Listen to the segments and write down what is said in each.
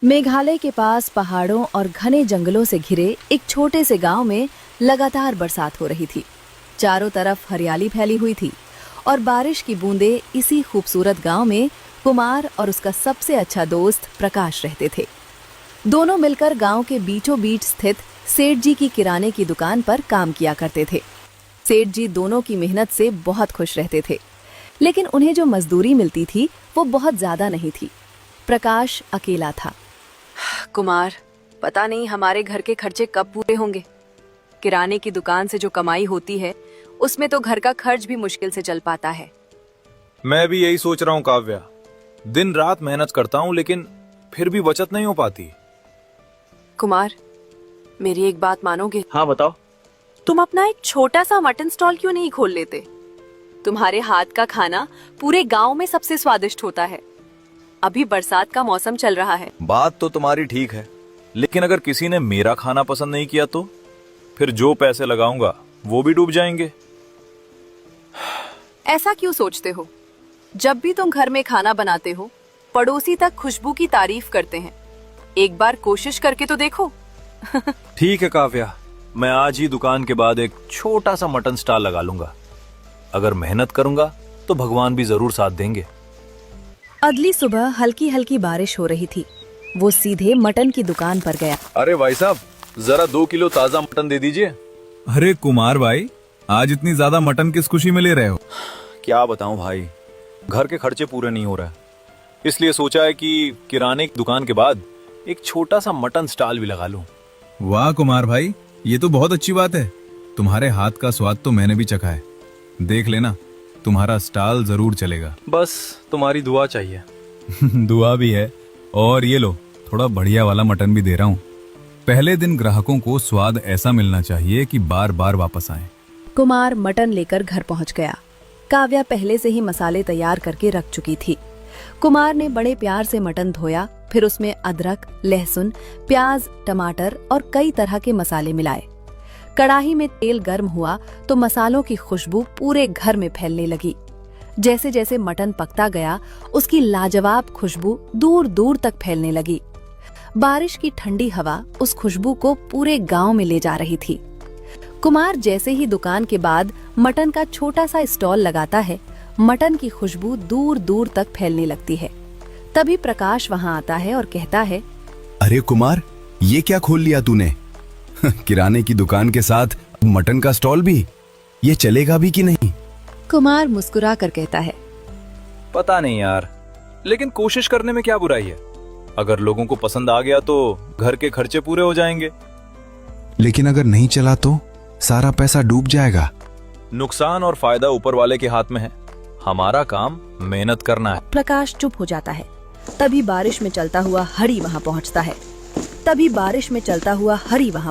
मेघालय के पास पहाड़ों और घने जंगलों से घिरे एक छोटे से गांव में लगातार बरसात हो रही थी। चारों तरफ हरियाली फैली हुई थी और बारिश की बूंदें इसी खूबसूरत गांव में कुमार और उसका सबसे अच्छा दोस्त प्रकाश रहते थे। दोनों मिलकर गांव के बीचों बीच स्थित सेठ जी की किराने की दुकान पर काम किया करते थे। सेठ जी दोनों की मेहनत से बहुत खुश रहते थे, लेकिन उन्हें जो मजदूरी मिलती थी वो बहुत ज्यादा नहीं थी। प्रकाश अकेला था। कुमार, पता नहीं हमारे घर के खर्चे कब पूरे होंगे। किराने की दुकान से जो कमाई होती है उसमें तो घर का खर्च भी मुश्किल से चल पाता है। मैं भी यही सोच रहा हूँ काव्या। दिन रात मेहनत करता हूँ लेकिन फिर भी बचत नहीं हो पाती। कुमार, मेरी एक बात मानोगे? हाँ बताओ। तुम अपना एक छोटा सा मटन स्टॉल क्यों नहीं खोल लेते? तुम्हारे हाथ का खाना पूरे गांव में सबसे स्वादिष्ट होता है। अभी बरसात का मौसम चल रहा है। बात तो तुम्हारी ठीक है, लेकिन अगर किसी ने मेरा खाना पसंद नहीं किया तो फिर जो पैसे लगाऊंगा वो भी डूब जाएंगे। ऐसा क्यों सोचते हो? जब भी तुम घर में खाना बनाते हो, पड़ोसी तक खुशबू की तारीफ करते हैं। एक बार कोशिश करके तो देखो। ठीक है काव्या, मैं आज ही दुकान के बाद एक छोटा सा मटन स्टॉल लगा लूंगा। अगर मेहनत करूंगा तो भगवान भी जरूर साथ देंगे। अगली सुबह हल्की हल्की बारिश हो रही थी। वो सीधे मटन की दुकान पर गया। अरे भाई साहब, जरा 2 किलो ताजा मटन दे दीजिए। अरे कुमार भाई, आज इतनी ज्यादा मटन किस खुशी में ले रहे हो? क्या बताऊं भाई, घर के खर्चे पूरे नहीं हो रहे, इसलिए सोचा है कि किराने की दुकान के बाद एक छोटा सा मटन स्टॉल भी लगा लूं। वाह कुमार भाई, ये तो बहुत अच्छी बात है। तुम्हारे हाथ का स्वाद तो मैंने भी चखा है। देख लेना, तुम्हारा स्टॉल जरूर चलेगा। बस तुम्हारी दुआ चाहिए। दुआ भी है, और ये लो, थोड़ा बढ़िया वाला मटन भी दे रहा हूँ। पहले दिन ग्राहकों को स्वाद ऐसा मिलना चाहिए कि बार बार वापस आए। कुमार मटन लेकर घर पहुंच गया। काव्या पहले से ही मसाले तैयार करके रख चुकी थी। कुमार ने बड़े प्यार से मटन धोया, फिर उसमें अदरक, लहसुन, प्याज, टमाटर और कई तरह के मसाले मिलाए। कढ़ाई में तेल गर्म हुआ तो मसालों की खुशबू पूरे घर में फैलने लगी। जैसे जैसे मटन पकता गया, उसकी लाजवाब खुशबू दूर दूर तक फैलने लगी। बारिश की ठंडी हवा उस खुशबू को पूरे गांव में ले जा रही थी। कुमार जैसे ही दुकान के बाद मटन का छोटा सा स्टॉल लगाता है, मटन की खुशबू दूर दूर तक फैलने लगती है। तभी प्रकाश वहां आता है और कहता है, अरे कुमार, ये क्या खोल लिया तूने? किराने की दुकान के साथ मटन का स्टॉल भी? ये चलेगा भी कि नहीं? कुमार मुस्कुरा कर कहता है, पता नहीं यार, लेकिन कोशिश करने में क्या बुराई है। अगर लोगों को पसंद आ गया तो घर के खर्चे पूरे हो जाएंगे। लेकिन अगर नहीं चला तो सारा पैसा डूब जाएगा। नुकसान और फायदा ऊपर वाले के हाथ में है। हमारा काम मेहनत करना है। प्रकाश चुप हो जाता है। तभी बारिश में चलता हुआ हरी वहां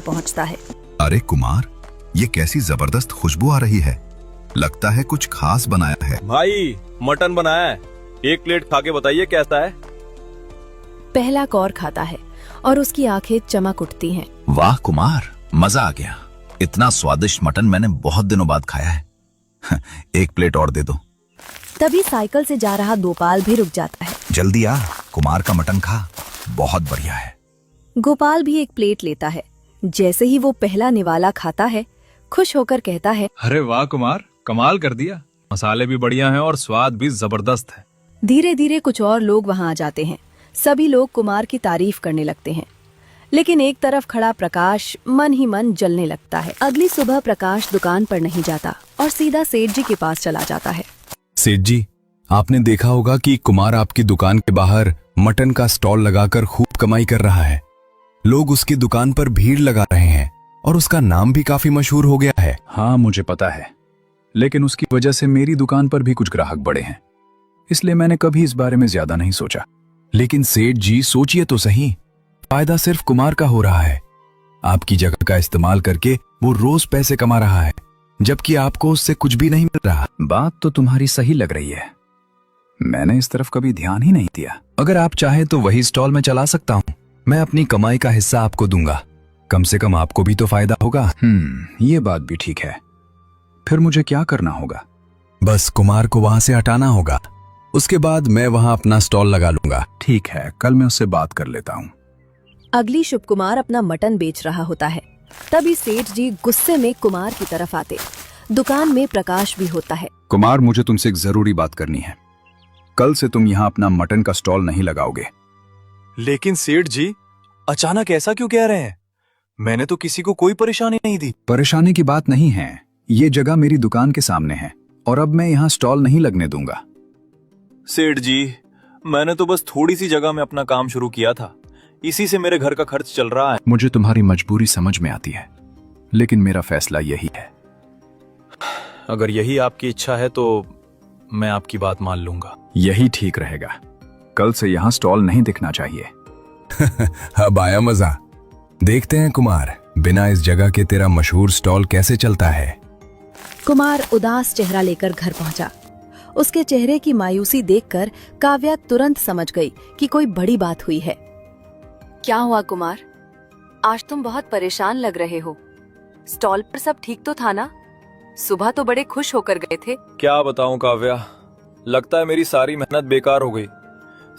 पहुंचता है। अरे कुमार, ये कैसी जबरदस्त खुशबू आ रही है। लगता है कुछ खास बनाया है। भाई, मटन बनाया है, एक प्लेट खा के बताइए कैसा है। पहला कौर खाता है और उसकी आंखें चमक उठती हैं। वाह कुमार, मजा आ गया। इतना स्वादिष्ट मटन मैंने बहुत दिनों बाद खाया है। एक प्लेट और दे दो। तभी साइकिल से जा रहा गोपाल भी रुक जाता है। जल्दी आ, कुमार का मटन खा, बहुत बढ़िया है। गोपाल भी एक प्लेट लेता है। जैसे ही वो पहला निवाला खाता है, खुश होकर कहता है, अरे वाह कुमार, कमाल कर दिया। मसाले भी बढ़िया हैं और स्वाद भी जबरदस्त है। धीरे धीरे कुछ और लोग वहां आ जाते हैं। सभी लोग कुमार की तारीफ करने लगते हैं, लेकिन एक तरफ खड़ा प्रकाश मन ही मन जलने लगता है। अगली सुबह प्रकाश दुकान पर नहीं जाता और सीधा सेठ जी के पास चला जाता है। सेठ जी, आपने देखा होगा कि कुमार आपकी दुकान के बाहर मटन का स्टॉल लगाकर खूब कमाई कर रहा है। लोग उसकी दुकान पर भीड़ लगा रहे हैं और उसका नाम भी काफी मशहूर हो गया है। हाँ मुझे पता है, लेकिन उसकी वजह से मेरी दुकान पर भी कुछ ग्राहक बढ़े हैं, इसलिए मैंने कभी इस बारे में ज्यादा नहीं सोचा। लेकिन सेठ जी, सोचिए तो सही, फायदा सिर्फ कुमार का हो रहा है। आपकी जगह का इस्तेमाल करके वो रोज पैसे कमा रहा है, जबकि आपको उससे कुछ भी नहीं मिल रहा। बात तो तुम्हारी सही लग रही है, मैंने इस तरफ कभी ध्यान ही नहीं दिया। अगर आप चाहे तो वही स्टॉल में चला सकता हूँ। मैं अपनी कमाई का हिस्सा आपको दूंगा, कम से कम आपको भी तो फायदा होगा। ये बात भी ठीक है। फिर मुझे क्या करना होगा? बस कुमार को वहां से हटाना होगा। उसके बाद मैं वहां अपना स्टॉल लगा लूंगा। ठीक है, कल मैं उससे बात कर लेता हूँ। अगली शुभ कुमार अपना मटन बेच रहा होता है। तभी सेठ जी गुस्से में कुमार की तरफ आते। दुकान में प्रकाश भी होता है। कुमार, मुझे तुमसे एक जरूरी बात करनी है। कल से तुम यहाँ अपना मटन का स्टॉल नहीं लगाओगे। लेकिन सेठ जी, अचानक ऐसा क्यों कह रहे हैं? मैंने तो किसी को कोई परेशानी नहीं दी। परेशानी की बात नहीं है, ये जगह मेरी दुकान के सामने है और अब मैं यहाँ स्टॉल नहीं लगने दूंगा। सेठ जी, मैंने तो बस थोड़ी सी जगह में अपना काम शुरू किया था, इसी से मेरे घर का खर्च चल रहा है। मुझे तुम्हारी मजबूरी समझ में आती है, लेकिन मेरा फैसला यही है। अगर यही आपकी इच्छा है तो मैं आपकी बात मान लूंगा। यही ठीक रहेगा। कल से यहाँ स्टॉल नहीं दिखना चाहिए। अब आया मजा। देखते हैं कुमार, बिना इस जगह के तेरा मशहूर स्टॉल कैसे चलता है। कुमार उदास चेहरा लेकर घर पहुंचा। उसके चेहरे की मायूसी देखकर काव्या तुरंत समझ गई कि कोई बड़ी बात हुई है। क्या हुआ कुमार? आज तुम बहुत परेशान लग रहे हो। स्टॉल पर सब ठीक तो था ना? सुबह तो बड़े खुश होकर गए थे। क्या बताऊं काव्या, लगता है मेरी सारी मेहनत बेकार हो गई।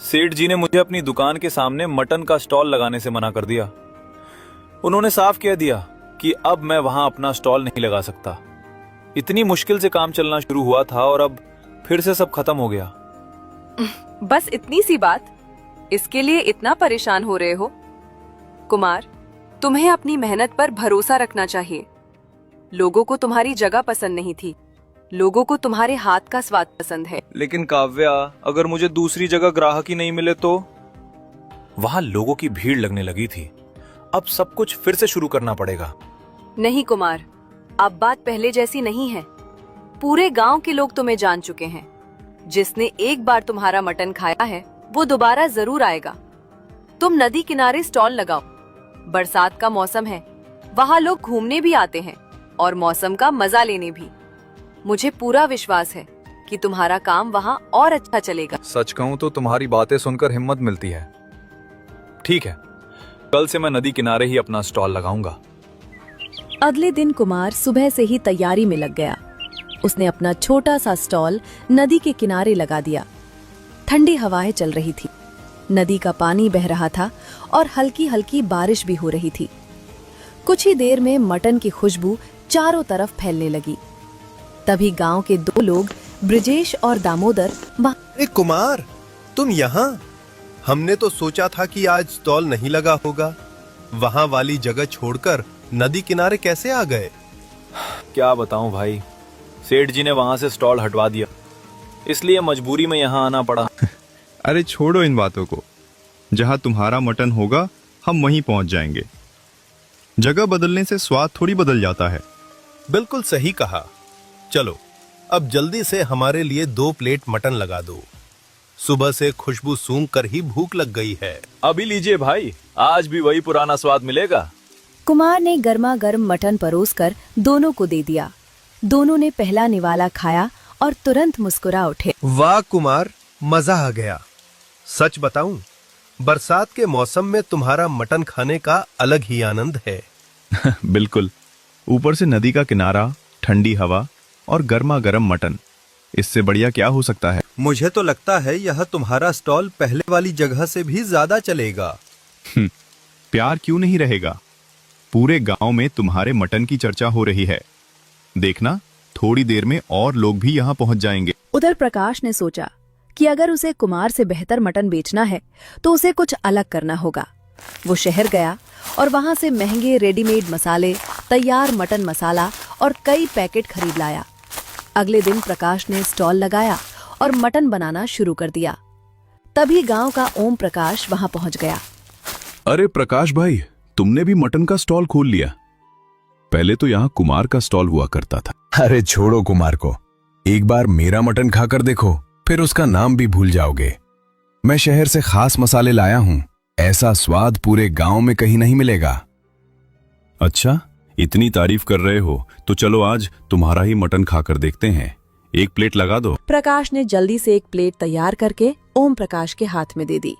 सेठ जी ने मुझे अपनी दुकान के सामने मटन का स्टॉल लगाने से मना कर दिया। उन्होंने साफ कह दिया कि अब मैं वहां अपना स्टॉल नहीं लगा सकता। इतनी मुश्किल से काम चलना शुरू हुआ था और अब फिर से सब खत्म हो गया। बस इतनी सी बात, इसके लिए इतना परेशान हो रहे हो? कुमार, तुम्हें अपनी मेहनत पर भरोसा रखना चाहिए। लोगों को तुम्हारी जगह पसंद नहीं थी, लोगों को तुम्हारे हाथ का स्वाद पसंद है। लेकिन काव्या, अगर मुझे दूसरी जगह ग्राहक ही नहीं मिले तो? वहां लोगों की भीड़ लगने लगी थी। अब सब कुछ फिर से शुरू करना पड़ेगा। नहीं कुमार, अब बात पहले जैसी नहीं है। पूरे गांव के लोग तुम्हें जान चुके हैं। जिसने एक बार तुम्हारा मटन खाया है वो दोबारा जरूर आएगा। तुम नदी किनारे स्टॉल लगाओ। बरसात का मौसम है, वहाँ लोग घूमने भी आते हैं और मौसम का मजा लेने भी। मुझे पूरा विश्वास है कि तुम्हारा काम वहाँ और अच्छा चलेगा। सच कहूं तो तुम्हारी बातें सुनकर हिम्मत मिलती है। ठीक है, कल से मैं नदी किनारे ही अपना स्टॉल लगाऊंगा। अगले दिन कुमार सुबह से ही तैयारी में लग गया। उसने अपना छोटा सा स्टॉल नदी के किनारे लगा दिया। ठंडी हवाएं चल रही थी, नदी का पानी बह रहा था और हल्की हल्की बारिश भी हो रही थी। कुछ ही देर में मटन की खुशबू चारों तरफ फैलने लगी। तभी गांव के दो लोग, ब्रिजेश और दामोदर, अरे कुमार, तुम यहाँ? हमने तो सोचा था कि आज स्टॉल नहीं लगा होगा। वहाँ वाली जगह छोड़कर नदी किनारे कैसे आ गए? क्या बताऊं भाई, सेठ जी ने वहां से स्टॉल हटवा दिया, इसलिए मजबूरी में यहाँ आना पड़ा। अरे छोड़ो इन बातों को। जहां तुम्हारा मटन होगा हम वहीं पहुंच जाएंगे। जगह बदलने से स्वाद थोड़ी बदल जाता है। बिल्कुल सही कहा। चलो अब जल्दी से हमारे लिए 2 प्लेट मटन लगा दो। सुबह से खुशबू सूंघ कर ही भूख लग गई है। अभी लीजिए भाई, आज भी वही पुराना स्वाद मिलेगा। कुमार ने गर्मा गर्म मटन परोसकर दोनों को दे दिया। दोनों ने पहला निवाला खाया और तुरंत मुस्कुरा उठे। वाह कुमार, मजा आ गया। सच बताऊं, बरसात के मौसम में तुम्हारा मटन खाने का अलग ही आनंद है। बिल्कुल, ऊपर से नदी का किनारा, ठंडी हवा और गर्मा गर्म मटन, इससे बढ़िया क्या हो सकता है। मुझे तो लगता है यह तुम्हारा स्टॉल पहले वाली जगह से भी ज्यादा चलेगा। प्यार क्यों नहीं रहेगा। पूरे गांव में तुम्हारे मटन की चर्चा हो रही है। देखना, थोड़ी देर में और लोग भी यहाँ पहुंच जाएंगे। उधर प्रकाश ने सोचा कि अगर उसे कुमार से बेहतर मटन बेचना है तो उसे कुछ अलग करना होगा। वो शहर गया और वहां से महंगे रेडीमेड मसाले, तैयार मटन मसाला और कई पैकेट खरीद लाया। अगले दिन प्रकाश ने स्टॉल लगाया और मटन बनाना शुरू कर दिया। तभी गांव का ओम प्रकाश वहां पहुंच गया। अरे प्रकाश भाई, तुमने भी मटन का स्टॉल खोल लिया? पहले तो यहाँ कुमार का स्टॉल हुआ करता था। अरे छोड़ो कुमार को, एक बार मेरा मटन खाकर देखो, फिर उसका नाम भी भूल जाओगे। मैं शहर से खास मसाले लाया हूँ, ऐसा स्वाद पूरे गांव में कहीं नहीं मिलेगा। अच्छा, इतनी तारीफ कर रहे हो तो चलो आज तुम्हारा ही मटन खाकर देखते हैं। 1 प्लेट लगा दो। प्रकाश ने जल्दी से 1 प्लेट तैयार करके ओम प्रकाश के हाथ में दे दी।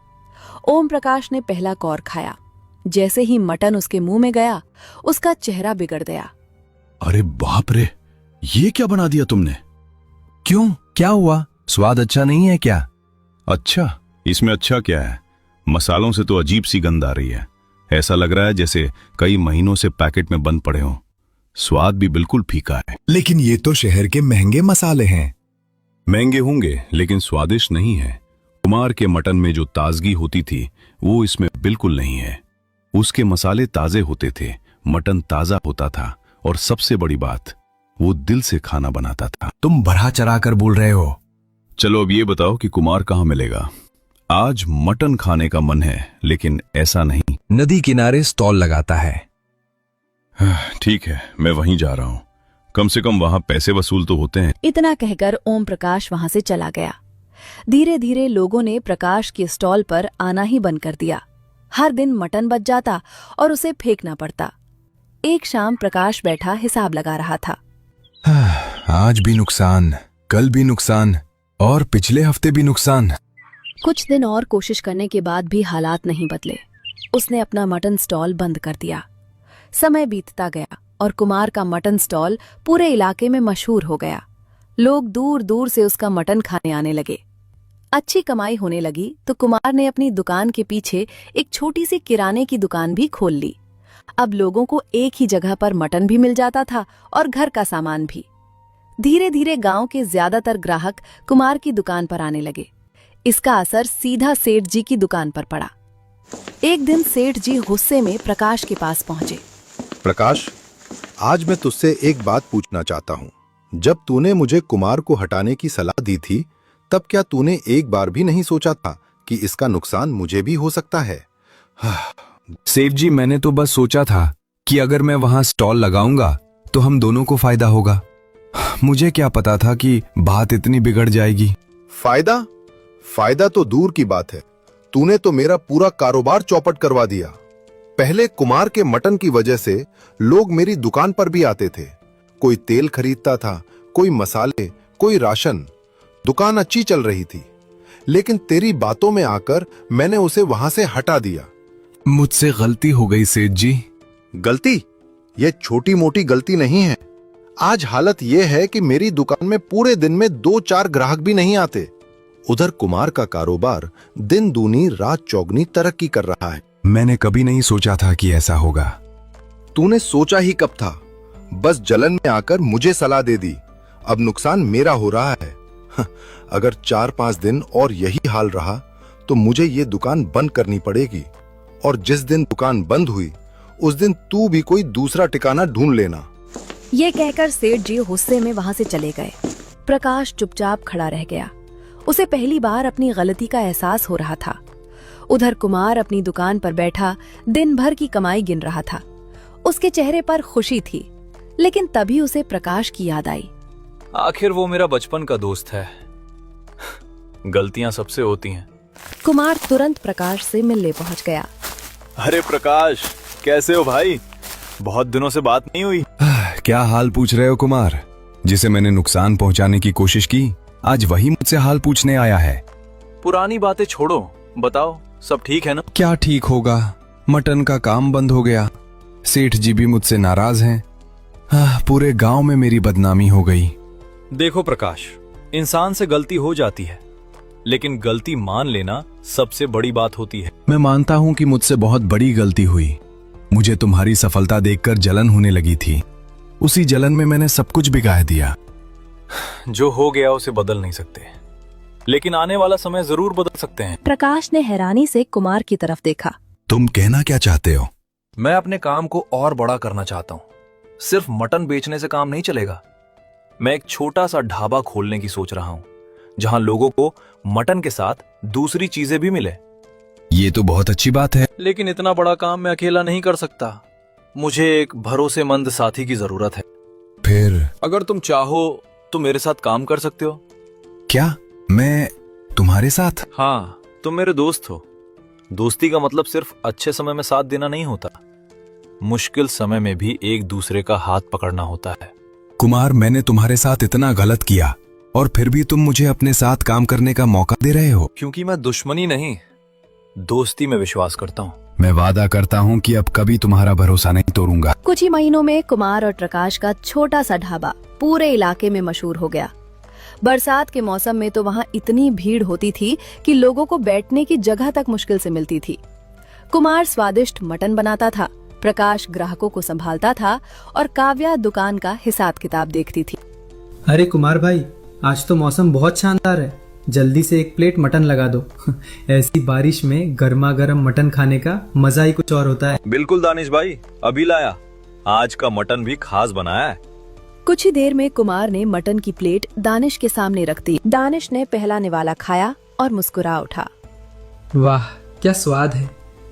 ओम प्रकाश ने पहला कौर खाया। जैसे ही मटन उसके मुंह में गया, उसका चेहरा बिगड़ गया। अरे बाप रे, ये क्या बना दिया तुमने? क्यों, क्या हुआ? स्वाद अच्छा नहीं है क्या? अच्छा, इसमें अच्छा क्या है? मसालों से तो अजीब सी गंध आ रही है। ऐसा लग रहा है जैसे कई महीनों से पैकेट में बंद पड़े हों। स्वाद भी बिल्कुल फीका है। लेकिन ये तो शहर के महंगे मसाले हैं। महंगे होंगे लेकिन स्वादिष्ट नहीं है। कुमार के मटन में जो ताजगी होती थी वो इसमें बिल्कुल नहीं है। उसके मसाले ताजे होते थे, मटन ताजा होता था और सबसे बड़ी बात, वो दिल से खाना बनाता था। तुम बढ़ा चढ़ा कर बोल रहे हो। चलो अब ये बताओ कि कुमार कहाँ मिलेगा? आज मटन खाने का मन है लेकिन ऐसा नहीं। नदी किनारे स्टॉल लगाता है। ठीक है, मैं वहीं जा रहा हूँ। कम से कम वहां पैसे वसूल तो होते हैं। इतना कहकर ओम प्रकाश वहां से चला गया। धीरे धीरे लोगों ने प्रकाश के स्टॉल पर आना ही बंद कर दिया। हर दिन मटन बच जाता और उसे फेंकना पड़ता। एक शाम प्रकाश बैठा हिसाब लगा रहा था। आज भी नुकसान, कल भी नुकसान और पिछले हफ्ते भी नुकसान। कुछ दिन और कोशिश करने के बाद भी हालात नहीं बदले। उसने अपना मटन स्टॉल बंद कर दिया। समय बीतता गया और कुमार का मटन स्टॉल पूरे इलाके में मशहूर हो गया। लोग दूर दूर से उसका मटन खाने आने लगे। अच्छी कमाई होने लगी तो कुमार ने अपनी दुकान के पीछे एक छोटी सी किराने की दुकान भी खोल ली। अब लोगों को एक ही जगह पर मटन भी मिल जाता था और घर का सामान भी। धीरे धीरे गांव के ज्यादातर ग्राहक कुमार की दुकान पर आने लगे। इसका असर सीधा सेठ जी की दुकान पर पड़ा। एक दिन सेठ जी गुस्से में प्रकाश के पास पहुंचे। प्रकाश, आज मैं तुझसे एक बात पूछना चाहता हूँ। जब तूने मुझे कुमार को हटाने की सलाह दी थी, तब क्या तूने एक बार भी नहीं सोचा था कि इसका नुकसान मुझे भी हो सकता है? सेठ जी, मैंने तो बस सोचा था कि अगर मैं वहां स्टॉल लगाऊंगा तो हम दोनों को फायदा होगा। मुझे क्या पता था कि बात इतनी बिगड़ जाएगी। फायदा? फायदा तो दूर की बात है। तूने तो मेरा पूरा कारोबार चौपट करवा दिया। पहले कुमार के मटन की वजह से लोग मेरी दुकान पर भी आते थे। कोई तेल खरीदता था, कोई मसाले, कोई राशन। दुकान अच्छी चल रही थी, लेकिन तेरी बातों में आकर मैंने उसे वहां से हटा दिया। मुझसे गलती हो गई सेठ जी। गलती? ये छोटी मोटी गलती नहीं है। आज हालत यह है कि मेरी दुकान में पूरे दिन में 2-4 ग्राहक भी नहीं आते। उधर कुमार का कारोबार दिन दूनी रात चौगनी तरक्की कर रहा है। मैंने कभी नहीं सोचा था कि ऐसा होगा। तूने सोचा ही कब था? बस जलन में आकर मुझे सलाह दे दी। अब नुकसान मेरा हो रहा है। अगर 4-5 दिन और यही हाल रहा तो मुझे ये दुकान बंद करनी पड़ेगी। और जिस दिन दुकान बंद हुई उस दिन तू भी कोई दूसरा ठिकाना ढूंढ लेना। ये कहकर सेठ जी गुस्से में वहां से चले गए। प्रकाश चुपचाप खड़ा रह गया। उसे पहली बार अपनी गलती का एहसास हो रहा था। उधर कुमार अपनी दुकान पर बैठा दिन भर की कमाई गिन रहा था। उसके चेहरे पर खुशी थी, लेकिन तभी उसे प्रकाश की याद आई। आखिर वो मेरा बचपन का दोस्त है। गलतियां सबसे होती हैं। कुमार तुरंत प्रकाश से मिलने पहुंच गया। अरे प्रकाश, कैसे हो भाई? बहुत दिनों से बात नहीं हुई। क्या हाल पूछ रहे हो कुमार? जिसे मैंने नुकसान पहुंचाने की कोशिश की, आज वही मुझसे हाल पूछने आया है। पुरानी बातें छोड़ो, बताओ सब ठीक है ना? क्या ठीक होगा? मटन का काम बंद हो गया। सेठ जी भी मुझसे नाराज हैं। पूरे गांव में मेरी बदनामी हो गई। देखो प्रकाश, इंसान से गलती हो जाती है, लेकिन गलती मान लेना सबसे बड़ी बात होती है। मैं मानता हूं कि मुझसे बहुत बड़ी गलती हुई। मुझे तुम्हारी सफलता देखकर जलन होने लगी थी। उसी जलन में मैंने सब कुछ बिगाड़ दिया। जो हो गया उसे बदल नहीं सकते, लेकिन आने वाला समय जरूर बदल सकते हैं। प्रकाश ने हैरानी से कुमार की तरफ देखा। तुम कहना क्या चाहते हो? मैं अपने काम को और बड़ा करना चाहता हूँ। सिर्फ मटन बेचने से काम नहीं चलेगा। मैं एक छोटा सा ढाबा खोलने की सोच रहा हूँ, जहाँ लोगों को मटन के साथ दूसरी चीजें भी मिले। ये तो बहुत अच्छी बात है। लेकिन इतना बड़ा काम मैं अकेला नहीं कर सकता। मुझे एक भरोसेमंद साथी की जरूरत है। फिर? अगर तुम चाहो तो मेरे साथ काम कर सकते हो। क्या? मैं तुम्हारे साथ? हाँ, तुम मेरे दोस्त हो। दोस्ती का मतलब सिर्फ अच्छे समय में साथ देना नहीं होता, मुश्किल समय में भी एक दूसरे का हाथ पकड़ना होता है। कुमार, मैंने तुम्हारे साथ इतना गलत किया और फिर भी तुम मुझे अपने साथ काम करने का मौका दे रहे हो। क्योंकि मैं दुश्मनी नहीं, दोस्ती में विश्वास करता हूँ। मैं वादा करता हूँ कि अब कभी तुम्हारा भरोसा नहीं तोड़ूंगा। कुछ ही महीनों में कुमार और प्रकाश का छोटा सा ढाबा पूरे इलाके में मशहूर हो गया। बरसात के मौसम में तो वहाँ इतनी भीड़ होती थी कि लोगों को बैठने की जगह तक मुश्किल से मिलती थी। कुमार स्वादिष्ट मटन बनाता था, प्रकाश ग्राहकों को संभालता था और काव्या दुकान का हिसाब किताब देखती थी। अरे कुमार भाई, आज तो मौसम बहुत शानदार है, जल्दी से एक प्लेट मटन लगा दो। ऐसी बारिश में गर्मा गर्म मटन खाने का मजा ही कुछ और होता है। बिल्कुल दानिश भाई, अभी लाया। आज का मटन भी खास बनाया है। कुछ ही देर में कुमार ने मटन की प्लेट दानिश के सामने रख दी। दानिश ने पहला निवाला खाया और मुस्कुरा उठा। वाह क्या स्वाद है।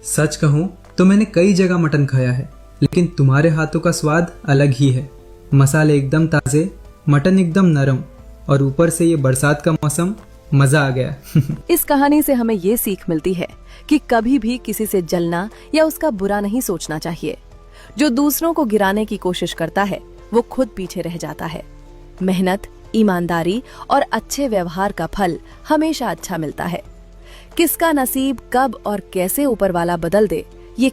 सच कहूँ तो मैंने कई जगह मटन खाया है, लेकिन तुम्हारे हाथों का स्वाद अलग ही है। मसाले एकदम ताजे, मटन एकदम नरम, और ऊपर से ये बरसात का मौसम, मजा आ गया। इस कहानी से हमें ये सीख मिलती है कि कभी भी किसी से जलना या उसका बुरा नहीं सोचना चाहिए। जो दूसरों को गिराने की कोशिश करता है वो खुद पीछे रह जाता है। मेहनत, ईमानदारी और अच्छे व्यवहार का फल हमेशा अच्छा मिलता है। किसका नसीब कब और कैसे ऊपर वाला बदल दे, ये